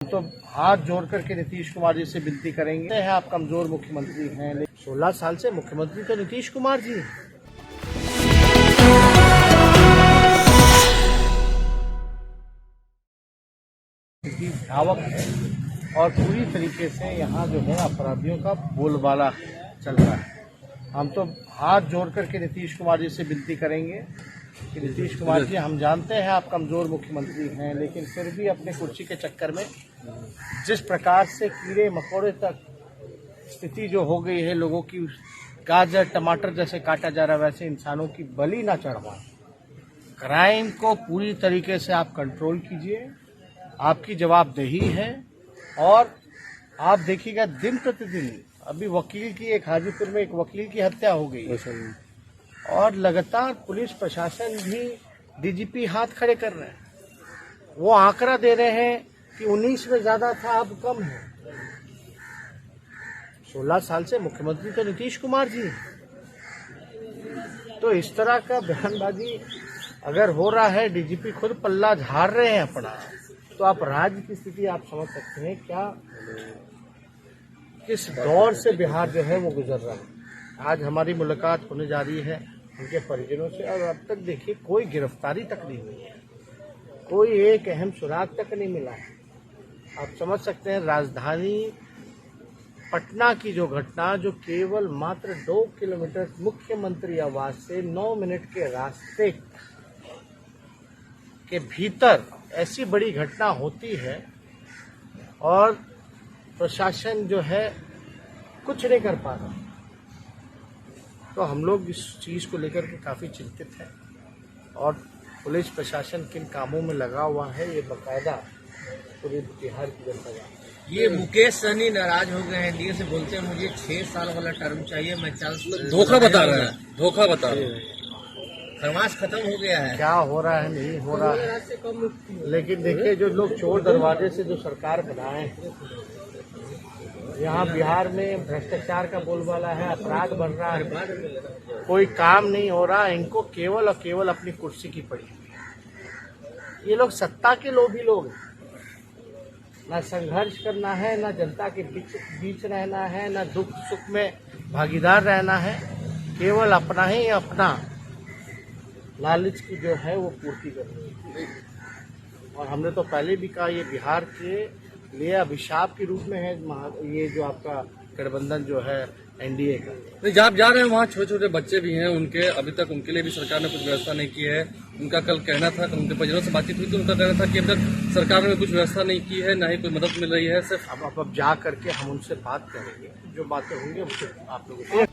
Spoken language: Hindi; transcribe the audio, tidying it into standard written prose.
तो हाथ जोड़ करके नीतीश कुमार जी से विनती करेंगे हैं आप कमजोर मुख्यमंत्री हैं, लेकिन 16 साल से मुख्यमंत्री तो नीतीश कुमार जी हैं। धावक है और पूरी तरीके से यहाँ जो है अपराधियों का बोलबाला चल रहा है। हम तो हाथ जोड़ करके नीतीश कुमार जी से विनती करेंगे कि नीतीश कुमार जी, हम जानते हैं आप कमजोर मुख्यमंत्री हैं, लेकिन फिर भी अपने कुर्सी के चक्कर में जिस प्रकार से कीड़े मकोड़े तक स्थिति जो हो गई है, लोगों की गाजर टमाटर जैसे काटा जा रहा है, वैसे इंसानों की बलि ना चढ़वाएं। क्राइम को पूरी तरीके से आप कंट्रोल कीजिए, आपकी जवाबदेही है। और आप देखिएगा दिन प्रतिदिन अभी वकील की हाजीपुर में एक वकील की हत्या हो गई और लगातार पुलिस प्रशासन भी डीजीपी हाथ खड़े कर रहे हैं। वो आंकड़ा दे रहे हैं कि 19 में ज्यादा था, अब कम है। 16 साल से मुख्यमंत्री तो नीतीश कुमार जी हैं। तो इस तरह का बयानबाजी अगर हो रहा है, डीजीपी खुद पल्ला झाड़ रहे हैं अपना, तो आप राज्य की स्थिति आप समझ सकते हैं क्या किस दौर से बिहार जो है वो गुजर रहा है। आज हमारी मुलाकात होने जा रही है उनके परिजनों से, और अब तक देखिए कोई गिरफ्तारी तक नहीं हुई है, कोई एक अहम सुराग तक नहीं मिला है। आप समझ सकते हैं राजधानी पटना की जो घटना, जो केवल मात्र 2 किलोमीटर मुख्यमंत्री आवास से 9 मिनट के रास्ते के भीतर ऐसी बड़ी घटना होती है और प्रशासन जो है कुछ नहीं कर पा रहा। तो हम लोग इस चीज को लेकर के काफी चिंतित हैं और पुलिस प्रशासन किन कामों में लगा हुआ है ये बकायदा पूरी बिहार की जनता जानती है। ये मुकेश सहनी नाराज हो गए हैं, एनडीए से बोलते हैं मुझे 6 साल वाला टर्म चाहिए, मैं 40। धोखा बता रहे हैं, धोखा बता रहे हैं। खरमास खत्म हो गया है। क्या हो रहा है नहीं हो रहा है, लेकिन देखिए जो लोग चोर दरवाजे से जो सरकार बनाए हैं, यहाँ बिहार में भ्रष्टाचार का बोलबाला है, अपराध बढ़ रहा है, कोई काम नहीं हो रहा, इनको केवल और केवल अपनी कुर्सी की पड़ी हुई है। ये लोग सत्ता के लोभी लोग हैं, ना संघर्ष करना है, ना जनता के बीच रहना है, ना दुख सुख में भागीदार रहना है, केवल अपना ही अपना लालच की जो है वो पूर्ति करनी है। और हमने तो पहले भी कहा ये बिहार के लिए अभिशाप के रूप में है ये जो आपका गठबंधन जो है एनडीए का। नहीं, जहाँ आप जा रहे हैं वहाँ छोटे छोटे बच्चे भी हैं, उनके अभी तक उनके लिए भी सरकार ने कुछ व्यवस्था नहीं की है। उनका कल कहना था, उनके परिजनों से बातचीत हुई तो उनका कहना था कि अब तक सरकार ने कुछ व्यवस्था नहीं की है, ना ही कोई मदद मिल रही है। सिर्फ अब जा करके हम उनसे बात करेंगे, जो बातें होंगी आप लोगों से